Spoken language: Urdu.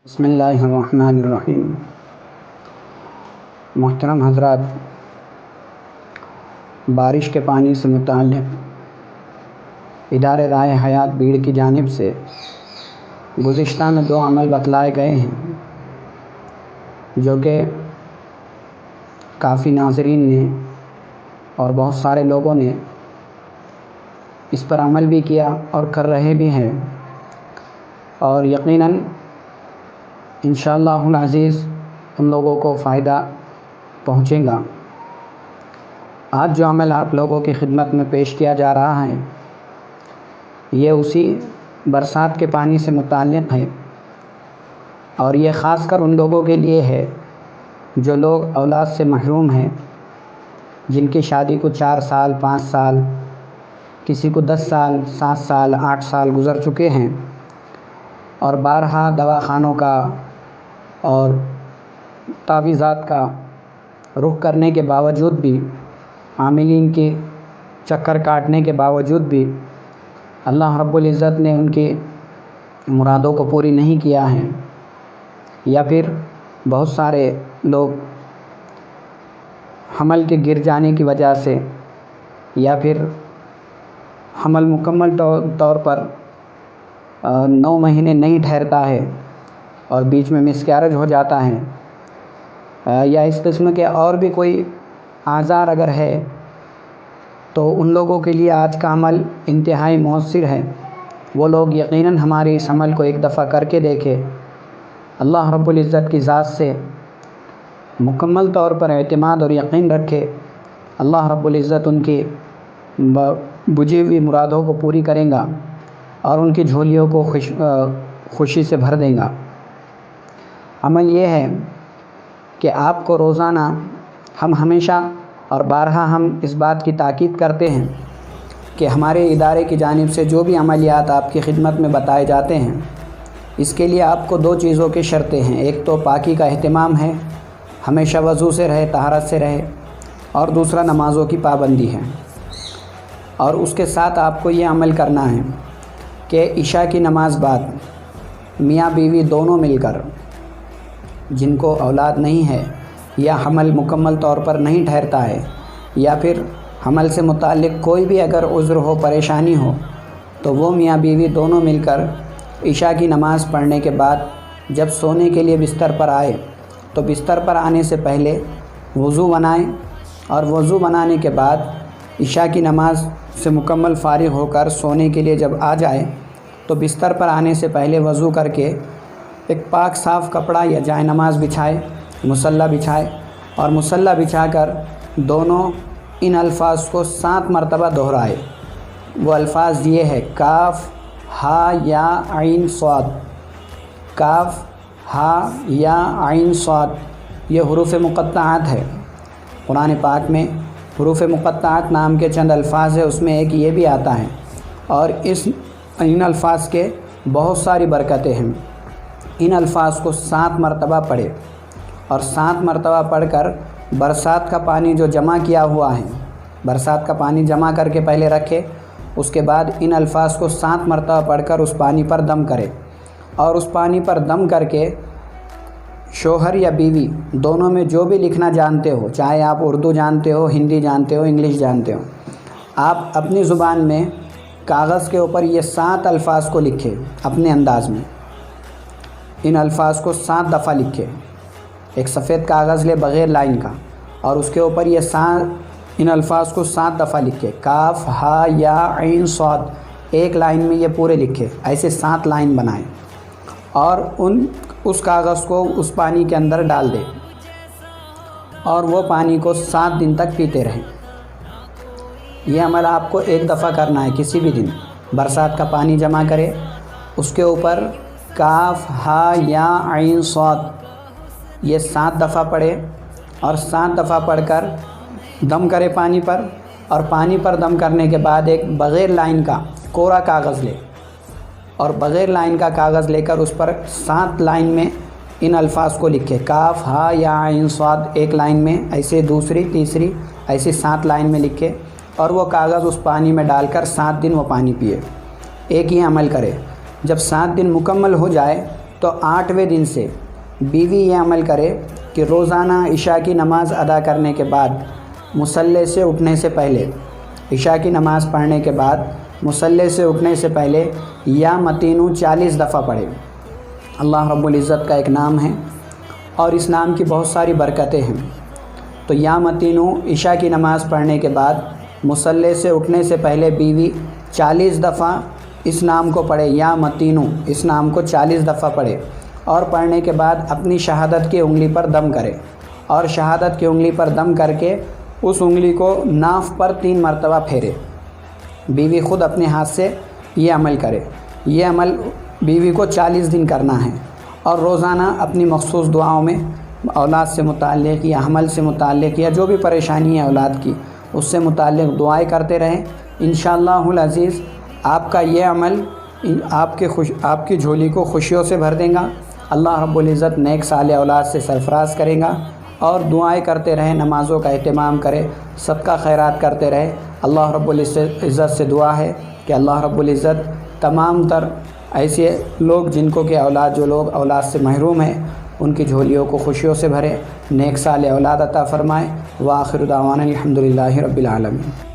بسم اللہ الرحمن الرحیم۔ محترم حضرات، بارش کے پانی سے متعلق ادارہ رائے حیات بیڑ کی جانب سے گزشتہ میں 2 عمل بتلائے گئے ہیں، جو کہ کافی ناظرین نے اور بہت سارے لوگوں نے اس پر عمل بھی کیا اور کر رہے بھی ہیں، اور یقیناً انشاءاللہ العزیز ان لوگوں کو فائدہ پہنچے گا۔ آج جو عمل آپ لوگوں کی خدمت میں پیش کیا جا رہا ہے، یہ اسی برسات کے پانی سے متعلق ہے، اور یہ خاص کر ان لوگوں کے لیے ہے جو لوگ اولاد سے محروم ہیں، جن کی شادی کو 4 سال 5 سال، کسی کو 10 سال 7 سال 8 سال گزر چکے ہیں، اور بارہا دواخانوں کا اور تعویذات کا رخ کرنے کے باوجود بھی، عاملین کے چکر کاٹنے کے باوجود بھی اللہ رب العزت نے ان کی مرادوں کو پوری نہیں کیا ہے، یا پھر بہت سارے لوگ حمل کے گر جانے کی وجہ سے، یا پھر حمل مکمل طور پر 9 مہینے نہیں ٹھہرتا ہے اور بیچ میں مسکیریج ہو جاتا ہے، یا اس قسم کے اور بھی کوئی آزار اگر ہے، تو ان لوگوں کے لیے آج کا عمل انتہائی مؤثر ہے۔ وہ لوگ یقیناً ہمارے اس عمل کو ایک دفعہ کر کے دیکھے، اللہ رب العزت کی ذات سے مکمل طور پر اعتماد اور یقین رکھے، اللہ رب العزت ان کی بجھی ہوئی مرادوں کو پوری کرے گا اور ان کی جھولیوں کو خوشی سے بھر دے گا۔ عمل یہ ہے کہ آپ کو روزانہ ہم ہمیشہ اور بارہا ہم اس بات کی تاکید کرتے ہیں کہ ہمارے ادارے کی جانب سے جو بھی عملیات آپ کی خدمت میں بتائے جاتے ہیں، اس کے لیے آپ کو 2 چیزوں کی شرطیں ہیں۔ ایک تو پاکی کا اہتمام ہے، ہمیشہ وضو سے رہے، طہارت سے رہے، اور دوسرا نمازوں کی پابندی ہے۔ اور اس کے ساتھ آپ کو یہ عمل کرنا ہے کہ عشاء کی نماز بعد میاں بیوی دونوں مل کر، جن کو اولاد نہیں ہے یا حمل مکمل طور پر نہیں ٹھہرتا ہے، یا پھر حمل سے متعلق کوئی بھی اگر عذر ہو، پریشانی ہو، تو وہ میاں بیوی دونوں مل کر عشاء کی نماز پڑھنے کے بعد جب سونے کے لیے بستر پر آئے تو بستر پر آنے سے پہلے وضو بنائیں، اور وضو بنانے کے بعد عشاء کی نماز سے مکمل فارغ ہو کر سونے کے لیے جب آ جائے تو بستر پر آنے سے پہلے وضو کر کے ایک پاک صاف کپڑا یا جائے نماز بچھائے، مصلی بچھائے، اور مصلی بچھا کر دونوں ان الفاظ کو 7 مرتبہ دہرائے۔ وہ الفاظ یہ ہے: کاف ہا یا عین صاد، کاف ہا یا عین صاد۔ یہ حروف مقطعات ہے۔ قرآن پاک میں حروف مقطعات نام کے چند الفاظ ہیں، اس میں ایک یہ بھی آتا ہے، اور ان الفاظ کے بہت ساری برکتیں ہیں۔ ان الفاظ کو 7 مرتبہ پڑھے، اور 7 مرتبہ پڑھ کر برسات کا پانی جو جمع کیا ہوا ہے، برسات کا پانی جمع کر کے پہلے رکھے، اس کے بعد ان الفاظ کو 7 مرتبہ پڑھ کر اس پانی پر دم کرے، اور اس پانی پر دم کر کے شوہر یا بیوی دونوں میں جو بھی لکھنا جانتے ہو، چاہے آپ اردو جانتے ہو، ہندی جانتے ہو، انگلش جانتے ہو، آپ اپنی زبان میں کاغذ کے اوپر یہ 7 الفاظ کو لکھے، اپنے انداز میں ان الفاظ کو 7 دفعہ لکھے۔ ایک سفید کاغذ لے بغیر لائن کا، اور اس کے اوپر یہ ان الفاظ کو 7 دفعہ لکھے، کاف ہا یا عین صاد، ایک لائن میں یہ پورے لکھے، ایسے 7 لائن بنائیں، اور اس کاغذ کو اس پانی کے اندر ڈال دیں، اور وہ پانی کو 7 دن تک پیتے رہیں۔ یہ عمل آپ کو ایک دفعہ کرنا ہے، کسی بھی دن برسات کا پانی جمع کرے، اس کے اوپر کاف ہا یا عین صاد یہ 7 دفعہ پڑھے، اور 7 دفعہ پڑھ کر دم کرے پانی پر، اور پانی پر دم کرنے کے بعد ایک بغیر لائن کا کوڑا کاغذ لے، اور بغیر لائن کا کاغذ لے کر اس پر 7 لائن میں ان الفاظ کو لکھے، کاف ہا یا عین صاد ایک لائن میں، ایسے دوسری تیسری ایسے 7 لائن میں لکھے، اور وہ کاغذ اس پانی میں ڈال کر 7 دن وہ پانی پیے۔ ایک ہی عمل کرے، جب 7 دن مکمل ہو جائے تو 8ویں دن سے بیوی یہ عمل کرے کہ روزانہ عشاء کی نماز ادا کرنے کے بعد مصلی سے اٹھنے سے پہلے، عشاء کی نماز پڑھنے کے بعد مصلی سے اٹھنے سے پہلے یا متینو 40 دفعہ پڑھے۔ اللہ رب العزت کا ایک نام ہے اور اس نام کی بہت ساری برکتیں ہیں۔ تو یا متینو عشاء کی نماز پڑھنے کے بعد مصلی سے اٹھنے سے پہلے بیوی 40 دفعہ اس نام کو پڑھے، یا متینو اس نام کو 40 دفعہ پڑھے، اور پڑھنے کے بعد اپنی شہادت کی انگلی پر دم کرے، اور شہادت کی انگلی پر دم کر کے اس انگلی کو ناف پر 3 مرتبہ پھیرے۔ بیوی خود اپنے ہاتھ سے یہ عمل کرے۔ یہ عمل بیوی کو 40 دن کرنا ہے، اور روزانہ اپنی مخصوص دعاؤں میں اولاد سے متعلق یا حمل سے متعلق یا جو بھی پریشانی ہے اولاد کی اس سے متعلق دعائیں کرتے رہیں۔ انشاءاللہ العزیز آپ کا یہ عمل آپ کی جھولی کو خوشیوں سے بھر دے گا۔ اللہ رب العزت نیک صالح اولاد سے سرفراز کرے گا، اور دعائیں کرتے رہیں، نمازوں کا اہتمام کرے، صدقہ خیرات کرتے رہے۔ اللہ رب العزت سے دعا ہے کہ اللہ رب العزت تمام تر ایسے لوگ جن کو کہ جو لوگ اولاد سے محروم ہیں ان کی جھولیوں کو خوشیوں سے بھرے، نیک صالح اولاد عطا فرمائے۔ وآخر دعوانا الحمدللہ رب العالمین۔